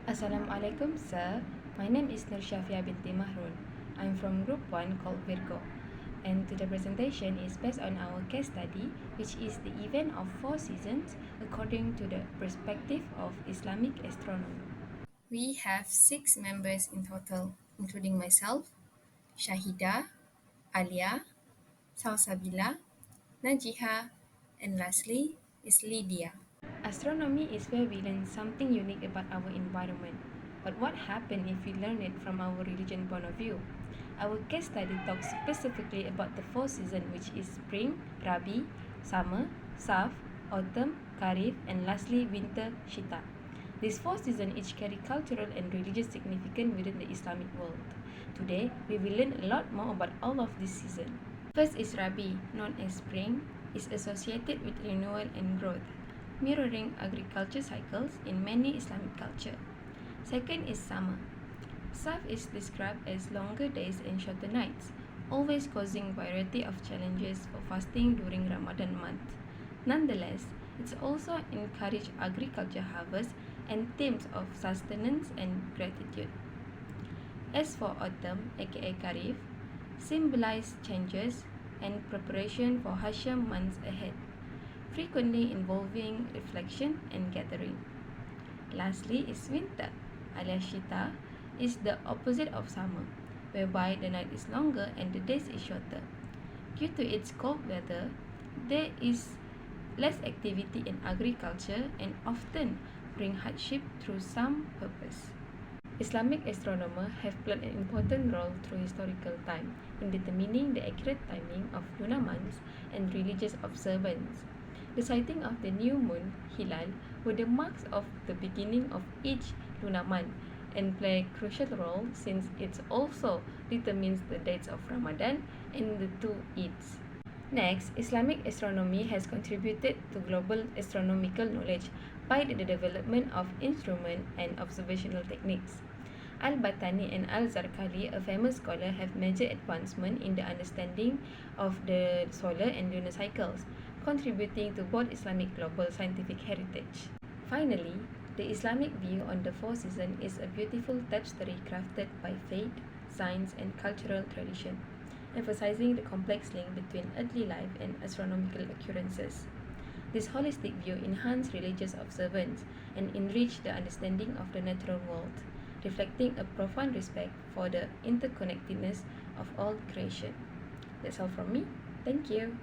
Assalamualaikum, sir. My name is Nur Shafia binti Mahrun. I'm from Group 1 called Virgo. And the presentation is based on our case study, which is the event of 4 seasons according to the perspective of Islamic astronomy. We have 6 members in total, including myself, Shahida, Alia, Salsabila, Najiha, and lastly is Lydia. Astronomy is where we learn something unique about our environment. But what happens if we learn it from our religion point of view? Our case study talks specifically about the 4 seasons, which is spring, Rabi, summer, Saf, autumn, Kharif, and lastly winter, Shita. These 4 seasons each carry cultural and religious significance within the Islamic world. Today, we will learn a lot more about all of these seasons. First is Rabi, known as spring, is associated with renewal and growth, mirroring agriculture cycles in many Islamic culture. Second is summer. Saf is described as longer days and shorter nights, always causing variety of challenges for fasting during Ramadan month. Nonetheless, it's also encouraged agriculture harvest and themes of sustenance and gratitude. As for autumn, aka Kharif, symbolize changes and preparation for Hasham months ahead, frequently involving reflection and gathering. Lastly is winter, alias Shita, is the opposite of summer, whereby the night is longer and the days is shorter. Due to its cold weather, there is less activity in agriculture and often bring hardship through some purpose. Islamic astronomers have played an important role through historical time in determining the accurate timing of lunar months and religious observance. The sighting of the new moon, Hilal, were the marks of the beginning of each lunar month and play a crucial role since it also determines the dates of Ramadan and the two Eids. Next, Islamic astronomy has contributed to global astronomical knowledge by the development of instrument and observational techniques. Al-Battani and Al-Zarqali, a famous scholar, have major advancement in the understanding of the solar and lunar cycles, contributing to both Islamic global scientific heritage. Finally, the Islamic view on the 4 seasons is a beautiful tapestry crafted by faith, science, and cultural tradition, emphasizing the complex link between earthly life and astronomical occurrences. This holistic view enhances religious observance and enriches the understanding of the natural world, reflecting a profound respect for the interconnectedness of all creation. That's all from me. Thank you.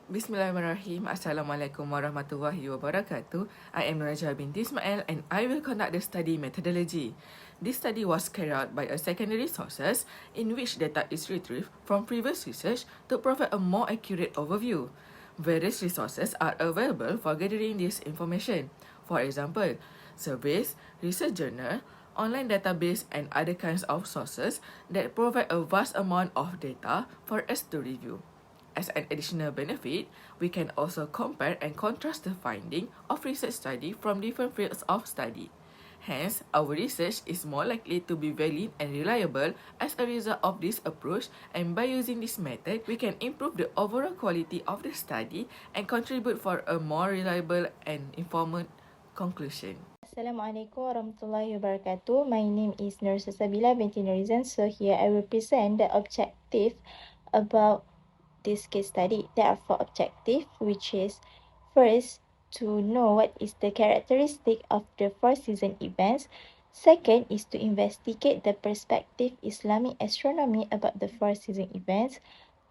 Bismillahirrahmanirrahim. Assalamualaikum warahmatullahi wabarakatuh. I am Nurajah binti Ismail and I will conduct the study methodology. This study was carried out by a secondary sources in which data is retrieved from previous research to provide a more accurate overview. Various resources are available for gathering this information. For example, surveys, research journal, online database and other kinds of sources that provide a vast amount of data for us to review. As an additional benefit, we can also compare and contrast the finding of research study from different fields of study. Hence, our research is more likely to be valid and reliable as a result of this approach, and by using this method, we can improve the overall quality of the study and contribute for a more reliable and informed conclusion. Assalamualaikum warahmatullahi wabarakatuh. My name is Nur Sabila binti Nurizan. So here I will present the objective about this case study. There are 4 objectives, which is first, to know what is the characteristic of the 4 season events. Second is to investigate the perspective Islamic astronomy about the 4 season events.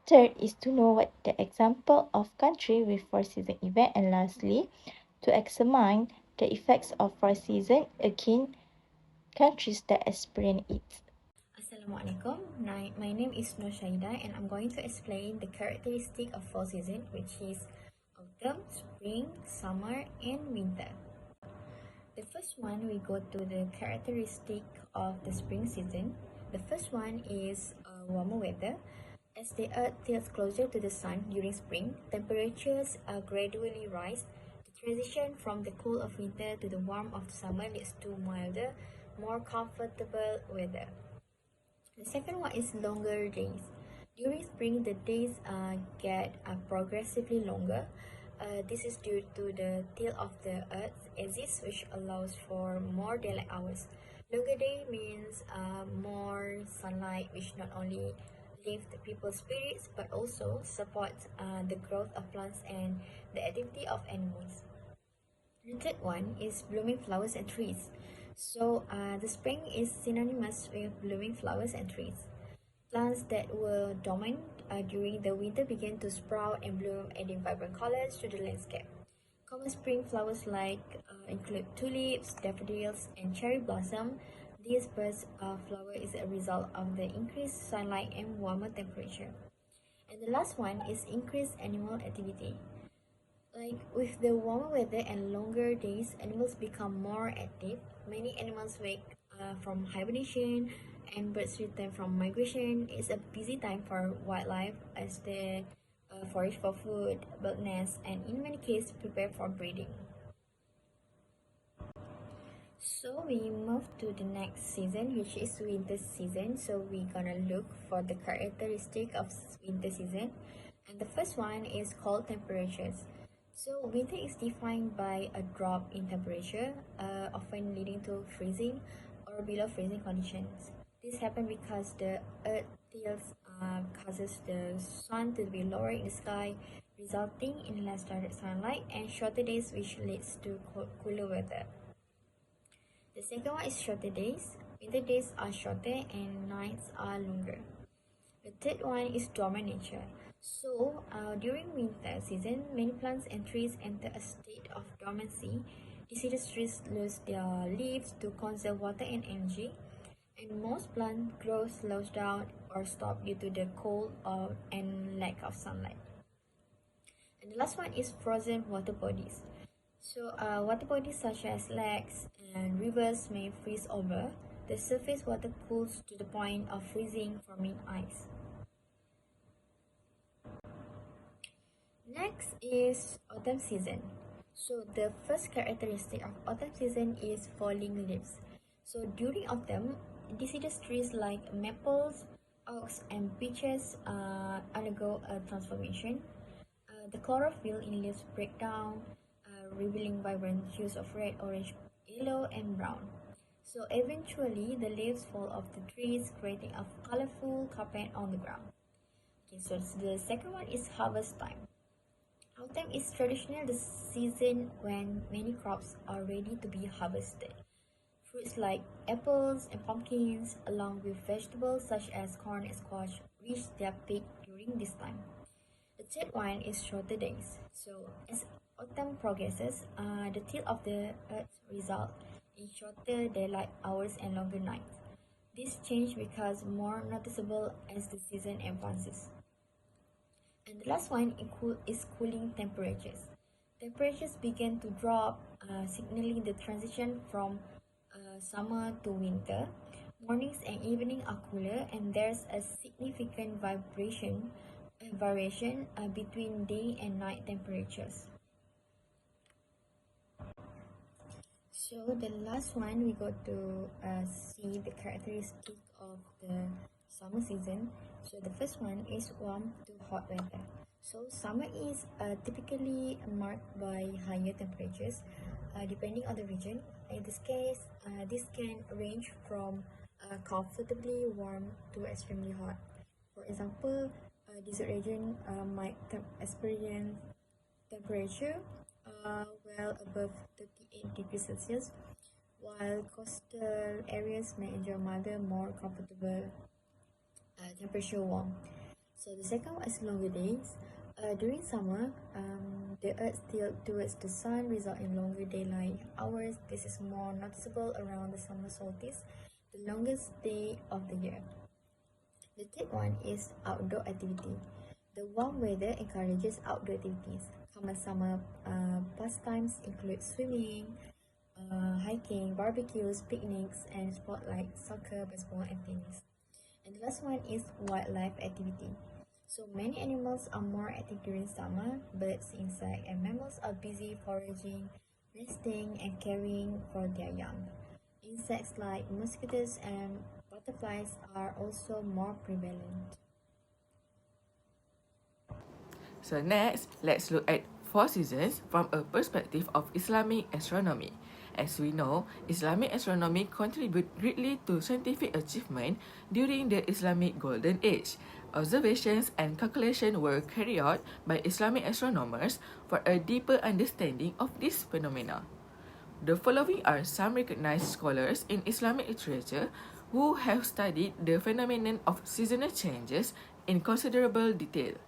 Third is to know what the example of country with 4 season event. And lastly, to examine the effects of 4 season against countries that experience it. Assalamualaikum. My name is Nur Shaida and I'm going to explain the characteristic of 4 seasons, which is autumn, spring, summer, and winter. The first one, we go to the characteristic of the spring season. The first one is warmer weather. As the earth tilts closer to the sun during spring, temperatures gradually rise. The transition from the cool of winter to the warm of summer leads to milder, more comfortable weather. The second one is longer days. During spring, the days get progressively longer. This is due to the tilt of the Earth exists, which allows for more daylight hours. Longer day means more sunlight, which not only lift people's spirits but also supports the growth of plants and the activity of animals. The third one is blooming flowers and trees. So the spring is synonymous with blooming flowers and trees. Plants that were dormant during the winter began to sprout and bloom, adding vibrant colors to the landscape. Common spring flowers include tulips, daffodils, and cherry blossom. This burst of flower is a result of the increased sunlight and warmer temperature. And the last one is increased animal activity. Like with the warmer weather and longer days, animals become more active. Many animals wake from hibernation and birds return from migration. It's a busy time for wildlife as they forage for food, build nests, and in many cases prepare for breeding. So we move to the next season, which is winter season. So we're gonna look for the characteristic of winter season. And the first one is cold temperatures. So winter is defined by a drop in temperature, often leading to freezing or below freezing conditions. This happens because the earth tilts causes the sun to be lower in the sky, resulting in less direct sunlight and shorter days, which leads to cooler weather. The second one is shorter days. Winter days are shorter and nights are longer. The third one is dormant nature. So, during winter season, many plants and trees enter a state of dormancy. Deciduous trees lose their leaves to conserve water and energy, and most plant growth slows down or stop due to the cold and lack of sunlight. And the last one is frozen water bodies. So, water bodies such as lakes and rivers may freeze over. The surface water cools to the point of freezing, forming ice. Next is autumn season. So the first characteristic of autumn season is falling leaves. So during autumn, deciduous trees like maples, oaks, and beeches undergo a transformation. The chlorophyll in leaves break down, revealing vibrant hues of red, orange, yellow, and brown. So eventually, the leaves fall off the trees, creating a colorful carpet on the ground. Okay, so the second one is harvest time. Autumn is traditionally the season when many crops are ready to be harvested. Fruits like apples and pumpkins, along with vegetables such as corn and squash, reach their peak during this time. The third one is shorter days. So, as autumn progresses, the tilt of the earth result in shorter daylight hours and longer nights. This change becomes more noticeable as the season advances. And the last one is cooling temperatures. Temperatures begin to drop, signaling the transition from summer to winter. Mornings and evening are cooler, and there's a significant variation between day and night temperatures. So the last one, we got to see the characteristic of the summer season. So the first one is warm to hot weather. So summer is typically marked by higher temperatures, depending on the region. In this case, this can range from comfortably warm to extremely hot. For example, desert region might experience temperature well above 38 degrees Celsius, while coastal areas may enjoy milder, more comfortable temperature warm. So the second one is longer days. During summer, the earth tilts towards the sun, result in longer daylight hours. This is more noticeable around the summer solstice, the longest day of the year. The third one is outdoor activity. The warm weather encourages outdoor activities. Common summer pastimes include swimming, hiking, barbecues, picnics, and sports like soccer, baseball, and tennis. And the last one is wildlife activity. So many animals are more active during summer. Birds, insects, and mammals are busy foraging, nesting, and caring for their young. Insects like mosquitoes and butterflies are also more prevalent. So next, let's look at four seasons from a perspective of Islamic astronomy. As we know, Islamic astronomy contributed greatly to scientific achievement during the Islamic Golden Age. Observations and calculations were carried out by Islamic astronomers for a deeper understanding of this phenomena. The following are some recognized scholars in Islamic literature who have studied the phenomenon of seasonal changes in considerable detail.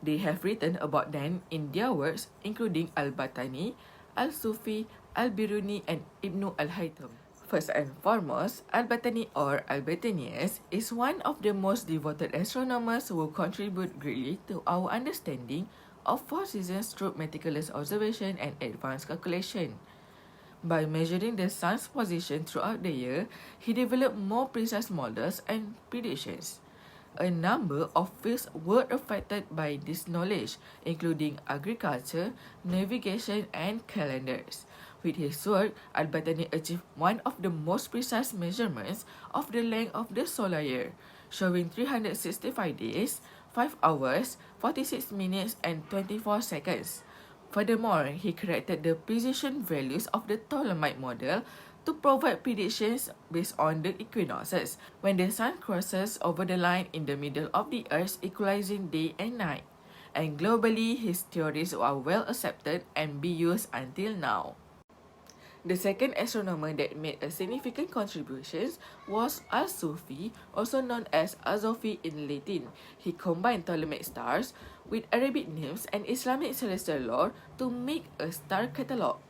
They have written about them in their works, including Al-Batani, Al-Sufi, Al-Biruni, and Ibn al-Haytham. First and foremost, Al-Batani or Albertanius is one of the most devoted astronomers who contribute greatly to our understanding of four seasons through meticulous observation and advanced calculation. By measuring the sun's position throughout the year, he developed more precise models and predictions. A number of fields were affected by this knowledge, including agriculture, navigation, and calendars. With his work, Al-Batani achieved one of the most precise measurements of the length of the solar year, showing 365 days, 5 hours, 46 minutes, and 24 seconds. Furthermore, he corrected the precision values of the Ptolemaic model to provide predictions based on the equinoxes, when the sun crosses over the line in the middle of the earth, equalizing day and night. And globally, his theories are well accepted and be used until now. The second astronomer that made a significant contribution was Al-Sufi, also known as Azofi in Latin. He combined Ptolemaic stars with Arabic names and Islamic celestial lore to make a star catalogue.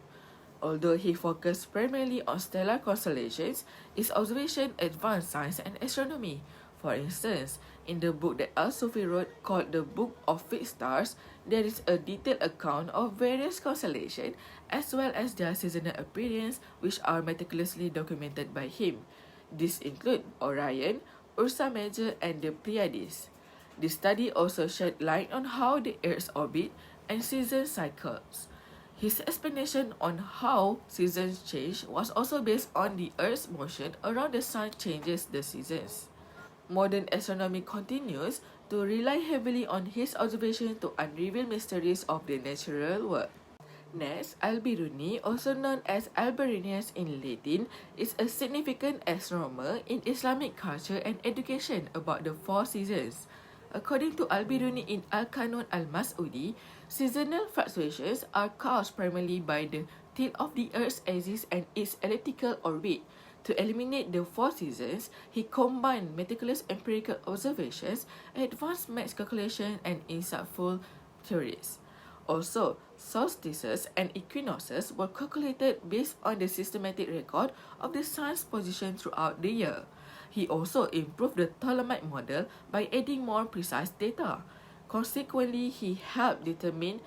Although he focused primarily on stellar constellations, his observation advanced science and astronomy. For instance, in the book that Al-Sufi wrote called the Book of Fixed Stars, there is a detailed account of various constellations as well as their seasonal appearance, which are meticulously documented by him. These include Orion, Ursa Major, and the Pleiades. This study also shed light on how the Earth's orbit and season cycles. His explanation on how seasons change was also based on the Earth's motion around the Sun changes the seasons. Modern astronomy continues to rely heavily on his observation to unravel mysteries of the natural world. Next, Al-Biruni, also known as Alberinius in Latin, is a significant astronomer in Islamic culture and education about the four seasons. According to Al-Biruni in Al-Kanun al-Mas'udi, seasonal fluctuations are caused primarily by the tilt of the Earth's axis and its elliptical orbit. To eliminate the four seasons, he combined meticulous empirical observations, advanced math calculation, and insightful theories. Also, solstices and equinoxes were calculated based on the systematic record of the sun's position throughout the year. He also improved the Ptolemaic model by adding more precise data. Consequently, he helped determine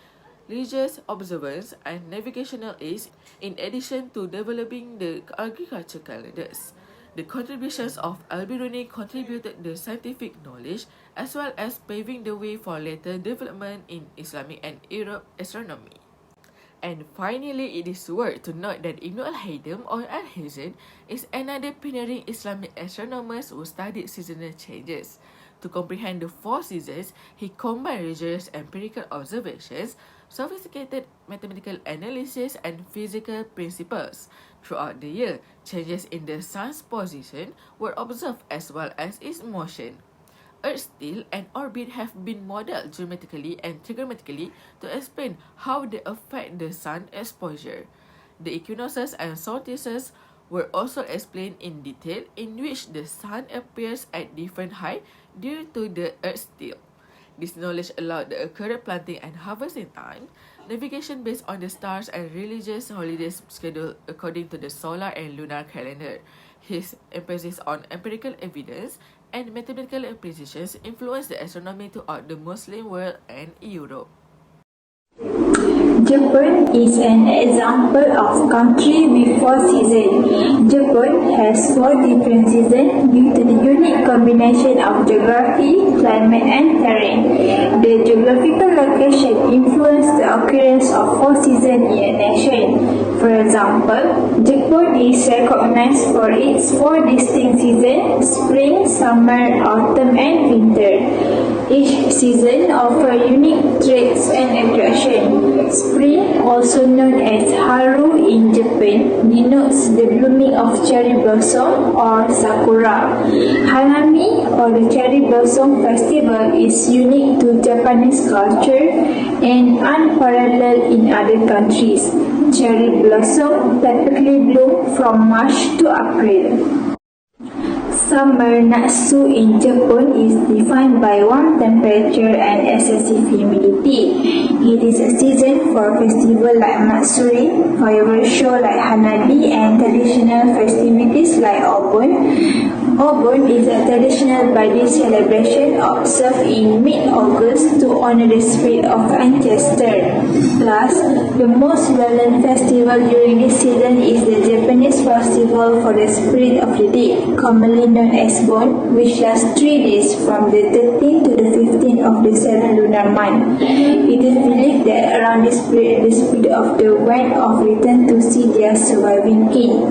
religious observance and navigational aids in addition to developing the agriculture calendars. The contributions of Al-Biruni contributed the scientific knowledge as well as paving the way for later development in Islamic and Arab astronomy. And finally, it is worth to note that Ibn al-Haytham or al-Hizn is another pioneering Islamic astronomer who studied seasonal changes. To comprehend the four seasons, he combined rigorous empirical observations, sophisticated mathematical analysis, and physical principles. Throughout the year, changes in the sun's position were observed as well as its motion. Earth's tilt and orbit have been modeled geometrically and trigonometrically to explain how they affect the sun exposure. The equinoxes and solstices were also explained in detail, in which the sun appears at different height due to the Earth's tilt. This knowledge allowed the accurate planting and harvesting time, navigation based on the stars, and religious holidays scheduled according to the solar and lunar calendar. His emphasis on empirical evidence and mathematical precisions influenced the astronomy throughout the Muslim world and Europe. Japan is an example of country with four seasons. Japan has four different seasons due to the unique combination of geography, climate, and terrain. The geographical location influences the occurrence of four seasons in a nation. For example, Japan is recognized for its four distinct seasons: spring, summer, autumn, and winter. Each season offers unique traits and attractions. Spring, also known as Haru in Japan, denotes the blooming of cherry blossom or sakura. Hanami, or the cherry blossom festival, is unique to Japanese culture and unparalleled in other countries. Cherry blossom typically bloom from March to April. Summer Natsu in Japan is defined by warm temperature and excessive humidity. It is a season for festivals like Matsuri, fireworks show like Hanabi, and traditional festivities like Obon. Obon is a traditional body celebration observed in mid-August to honor the spirit of ancestors. Plus, the most well-known festival during this season is the Japanese Festival for the Spirit of the Dead, commonly known as Bon, which lasts 3 days from the 13th to the 15th of the 7th lunar month. It is believed that around this period, the spirit of the went off return to see their surviving king.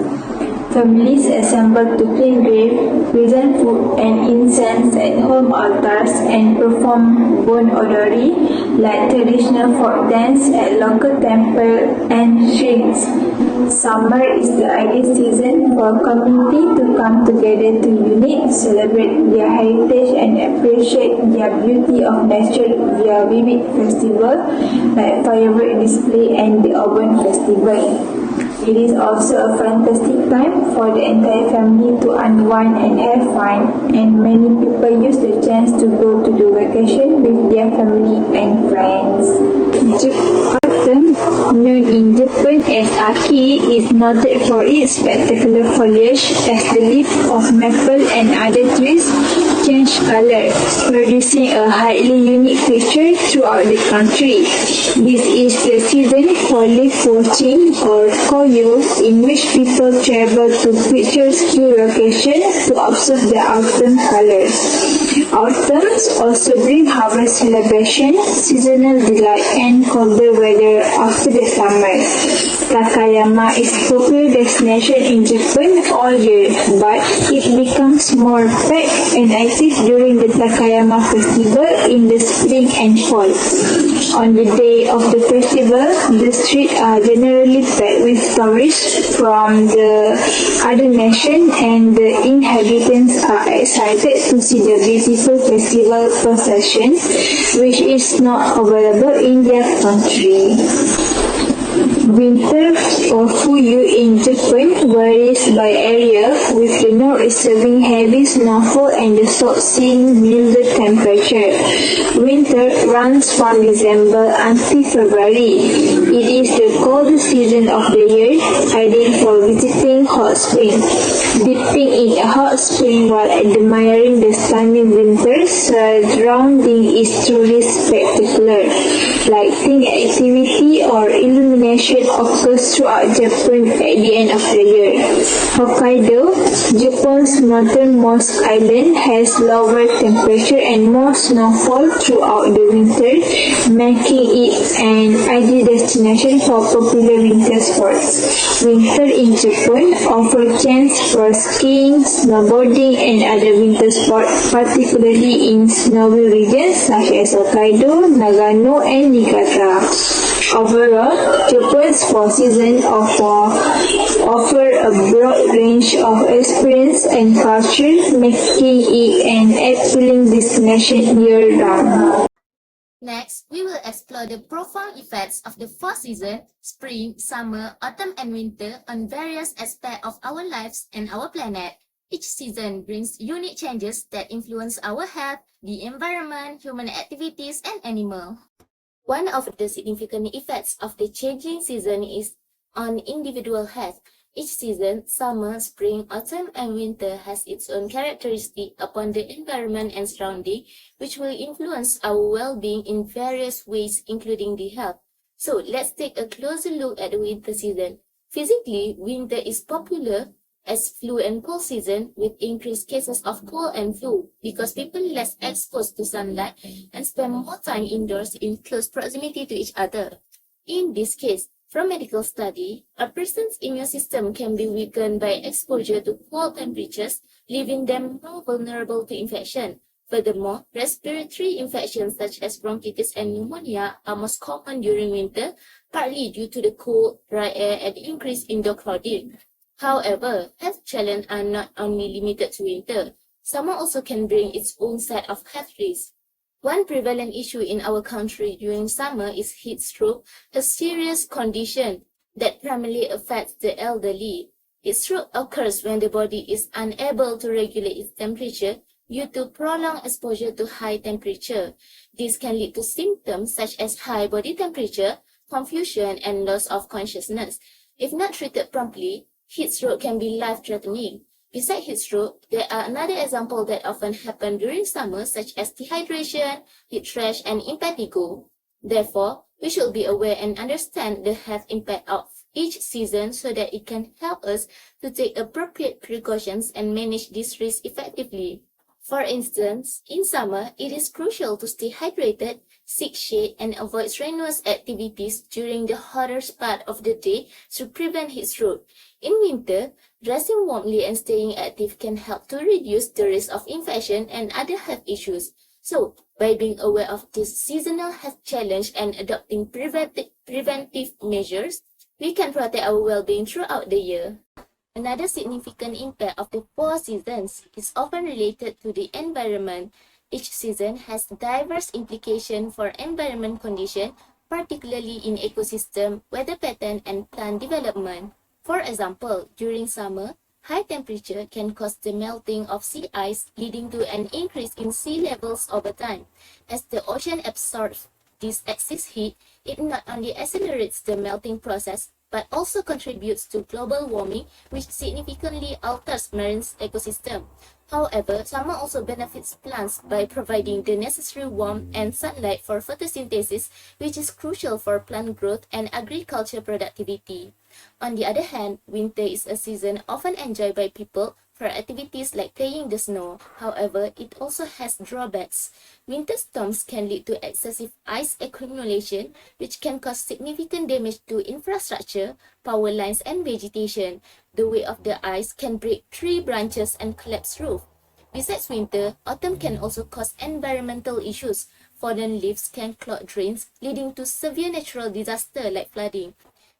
Families assemble to clean grave, present food and incense at home altars, and perform bon odori, like traditional folk dance at local temple and shrines. Summer is the ideal season for community to come together to unite, celebrate their heritage, and appreciate their beauty of nature via vivid festivals like firework display and the Obon Festival. It is also a fantastic time for the entire family to unwind and have fun, and many people use the chance to go to the vacation with their family and friends. Autumn, known in Japan as Aki, is noted for its spectacular foliage as the leaves of maple and other trees change color, producing a highly unique picture throughout the country. This is the season for leaf watching, or koyo, in which people travel to picturesque locations to observe the autumn colors. Autumns also bring harvest celebration, seasonal delight, and colder weather after the summer. Takayama is a popular destination in Japan all year, but it becomes more packed and active during the Takayama festival in the spring and fall. On the day of the festival, the streets are generally packed with tourists from the other nation, and the inhabitants are excited to see the beautiful festival procession, which is not available in their country. Winter, or Fuyu in Japan, varies by area, with the north receiving heavy snowfall and the south seeing milder temperature. Winter runs from December until February. It is the coldest season of the year, ideal for visiting hot spring. Dipping in a hot spring while admiring the stunning winter surrounding is truly spectacular. Lighting activity or illumination occurs throughout Japan at the end of the year. Hokkaido, Japan's northernmost island, has lower temperature and more snowfall throughout the winter, making it an ideal destination for popular winter sports. Winter in Japan offers chance for skiing, snowboarding, and other winter sports, particularly in snowy regions such as Hokkaido, Nagano, and Niigata. Overall, Japan's four seasons offer a broad range of experience and culture, making it an appealing destination year-round. Next, we will explore the profound effects of the four seasons, spring, summer, autumn, and winter, on various aspects of our lives and our planet. Each season brings unique changes that influence our health, the environment, human activities, and animals. One of the significant effects of the changing season is on individual health. Each season, summer, spring, autumn, and winter, has its own characteristic upon the environment and surrounding, which will influence our well-being in various ways, including the health. So, let's take a closer look at the winter season. Physically, winter is popular as flu and cold season, with increased cases of cold and flu because people less exposed to sunlight and spend more time indoors in close proximity to each other. In this case, From medical study, a person's immune system can be weakened by exposure to cold temperatures, leaving them more vulnerable to infection. Furthermore, respiratory infections such as bronchitis and pneumonia are most common during winter, partly due to the cool, dry air and increased indoor crowding. However, health challenges are not only limited to winter. Summer also can bring its own set of health risks. One prevalent issue in our country during summer is heat stroke, a serious condition that primarily affects the elderly. Heat stroke occurs when the body is unable to regulate its temperature due to prolonged exposure to high temperature. This can lead to symptoms such as high body temperature, confusion, and loss of consciousness. If not treated promptly, heat stroke can be life-threatening. Besides heat stroke, there are another example that often happen during summer, such as dehydration, heat rash, and impetigo. Therefore, we should be aware and understand the health impact of each season so that it can help us to take appropriate precautions and manage this risk effectively. For instance, in summer, it is crucial to stay hydrated, seek shade, and avoid strenuous activities during the hottest part of the day to prevent heat stroke. In winter, dressing warmly and staying active can help to reduce the risk of infection and other health issues. So, by being aware of this seasonal health challenge and adopting preventive measures, we can protect our well-being throughout the year. Another significant impact of the 4 seasons is often related to the environment. Each season has diverse implications for environment conditions, particularly in ecosystem, weather pattern, and plant development. For example, during summer, high temperature can cause the melting of sea ice, leading to an increase in sea levels over time. As the ocean absorbs this excess heat, it not only accelerates the melting process, but also contributes to global warming, which significantly alters marine ecosystem. However, summer also benefits plants by providing the necessary warmth and sunlight for photosynthesis, which is crucial for plant growth and agriculture productivity. On the other hand, winter is a season often enjoyed by people for activities like playing in the snow. However, it also has drawbacks. Winter storms can lead to excessive ice accumulation, which can cause significant damage to infrastructure, power lines, and vegetation. The weight of the ice can break tree branches and collapse roofs. Besides winter, autumn can also cause environmental issues. Fallen leaves can clog drains, leading to severe natural disasters like flooding.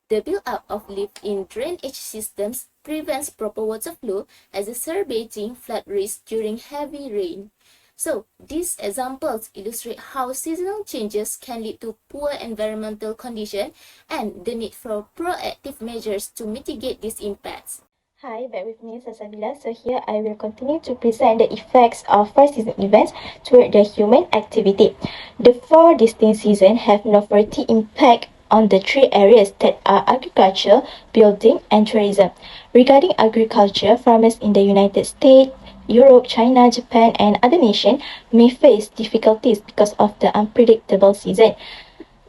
The build-up of leaf in drainage systems prevents proper water flow, exacerbating flood risk during heavy rain. So, these examples illustrate how seasonal changes can lead to poor environmental conditions and the need for proactive measures to mitigate these impacts. Hi, back with me, Sasabila. So here I will continue to present the effects of 4 season events toward the human activity. The 4 distinct seasons have noteworthy impact on the 3 areas that are agriculture, building, and tourism. Regarding agriculture, farmers in the United States, Europe, China, Japan, and other nations may face difficulties because of the unpredictable season.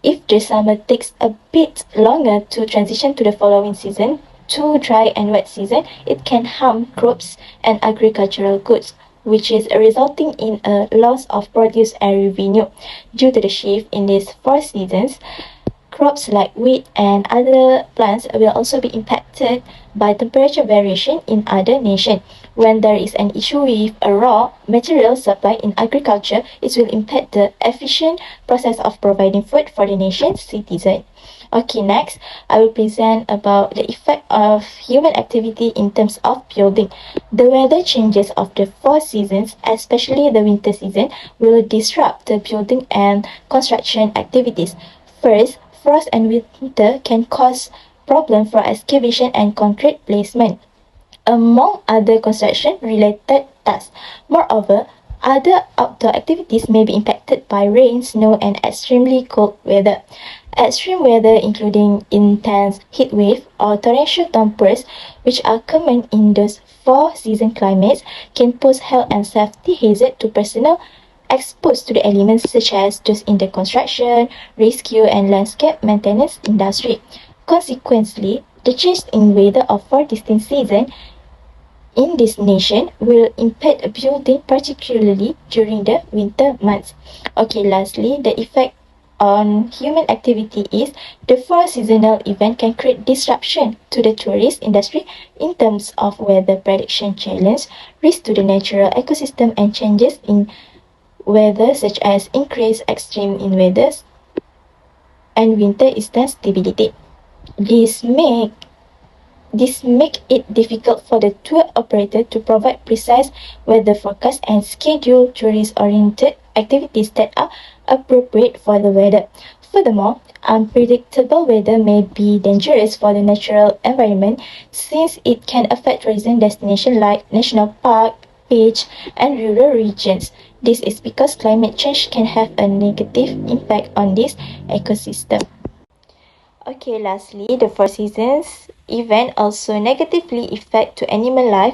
If the summer takes a bit longer to transition to the following season, too dry and wet season, it can harm crops and agricultural goods, which is resulting in a loss of produce and revenue. Due to the shift in these 4 seasons, crops like wheat and other plants will also be impacted by temperature variation in other nations. When there is an issue with a raw material supply in agriculture, it will impact the efficient process of providing food for the nation's citizens. Okay, next, I will present about the effect of human activity in terms of building. The weather changes of the 4 seasons, especially the winter season, will disrupt the building and construction activities. First, frost and winter can cause problems for excavation and concrete placement, among other construction-related tasks. Moreover, other outdoor activities may be impacted by rain, snow, and extremely cold weather. Extreme weather, including intense heat wave or torrential downpours, which are common in those 4 season climates, can pose health and safety hazard to personnel exposed to the elements such as those in the construction, rescue, and landscape maintenance industry. Consequently, the change in weather of 4 distinct seasons in this nation will impact building, particularly during the winter months. Okay, lastly, the effect on human activity is the four seasonal event can create disruption to the tourist industry in terms of weather prediction challenge, risk to the natural ecosystem and changes in weather such as increased extreme in weather and winter instability. This make it difficult for the tour operator to provide precise weather forecasts and schedule tourist-oriented activities that are appropriate for the weather. Furthermore, unpredictable weather may be dangerous for the natural environment since it can affect tourism destinations like national park, beach, and rural regions. This is because climate change can have a negative impact on this ecosystem. Okay, lastly, the Four Seasons event also negatively affect to animal life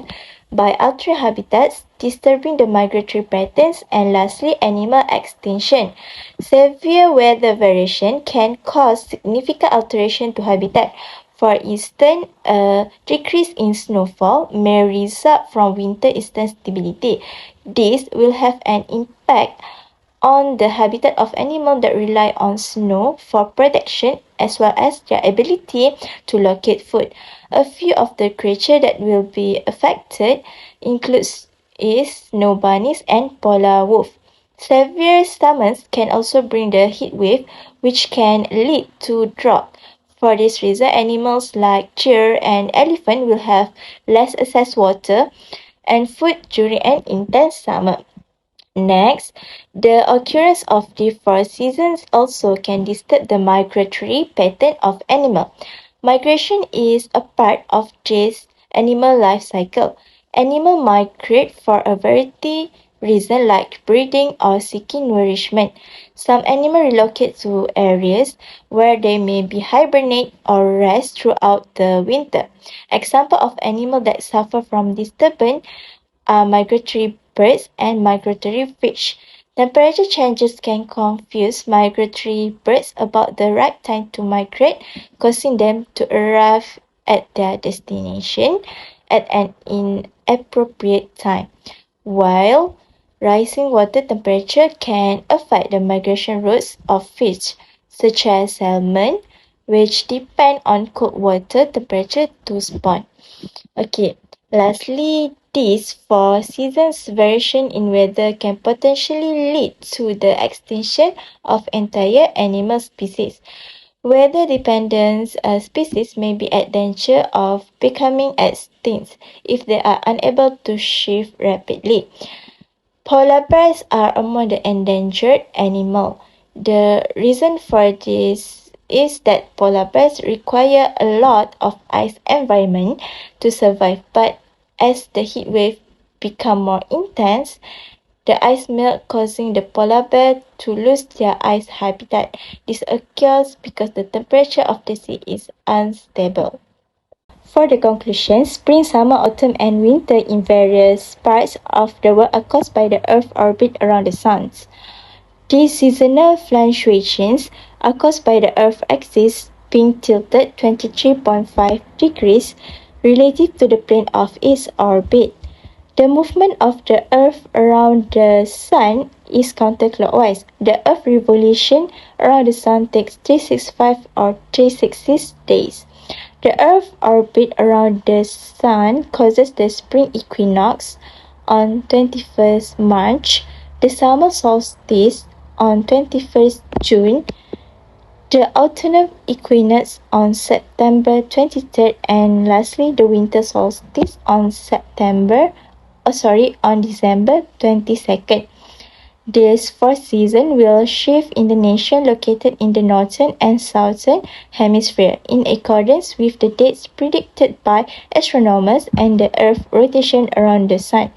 by altering habitats, disturbing the migratory patterns, and lastly, animal extinction. Severe weather variation can cause significant alteration to habitat. For instance, a decrease in snowfall may result from winter instability. This will have an impact on the habitat of animals that rely on snow for protection as well as their ability to locate food. A few of the creatures that will be affected includes snow bunnies and polar wolf. Severe summers can also bring the heat wave which can lead to drought. For this reason, animals like deer and elephant will have less access water and food during an intense summer. Next, the occurrence of the four seasons also can disturb the migratory pattern of animal. Migration is a part of this animal life cycle. Animals migrate for a variety reasons like breeding or seeking nourishment. Some animals relocate to areas where they may be hibernate or rest throughout the winter. Example of animals that suffer from disturbance are migratory birds and migratory fish. Temperature changes can confuse migratory birds about the right time to migrate, causing them to arrive at their destination at an inappropriate time. While rising water temperature can affect the migration routes of fish, such as salmon, which depend on cold water temperature to spawn. Okay, lastly, these four seasons variation in weather can potentially lead to the extinction of entire animal species. Weather-dependent species may be at danger of becoming extinct if they are unable to shift rapidly. Polar bears are among the endangered animals. The reason for this is that polar bears require a lot of ice environment to survive, but as the heat wave become more intense, the ice melt causing the polar bear to lose their ice habitat. This occurs because the temperature of the sea is unstable. For the conclusion, spring, summer, autumn, and winter in various parts of the world are caused by the Earth's orbit around the Sun. These seasonal fluctuations are caused by the Earth axis being tilted 23.5 degrees relative to the plane of its orbit. The movement of the Earth around the Sun is counterclockwise. The Earth revolution around the Sun takes 365 or 366 days. The Earth orbit around the Sun causes the spring equinox on 21st March, the summer solstice on 21st June, the autumn equinox on September 23rd, and lastly the winter solstice on December 22nd. This fourth season will shift in the nation located in the northern and southern hemisphere in accordance with the dates predicted by astronomers and the Earth's rotation around the Sun.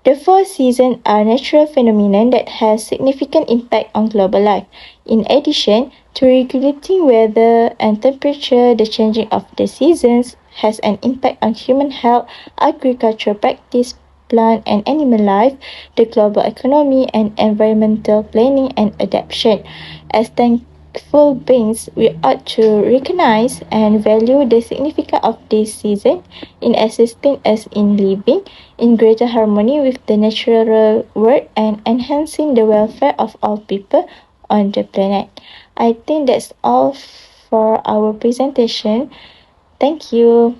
The four seasons are natural phenomena that has significant impact on global life. In addition to regulating weather and temperature, the changing of the seasons has an impact on human health, agricultural practice, plant and animal life, the global economy, and environmental planning and adaptation. As thankful beings, we ought to recognize and value the significance of this season in assisting us in living in greater harmony with the natural world and enhancing the welfare of all people on the planet. I think that's all for our presentation. Thank you.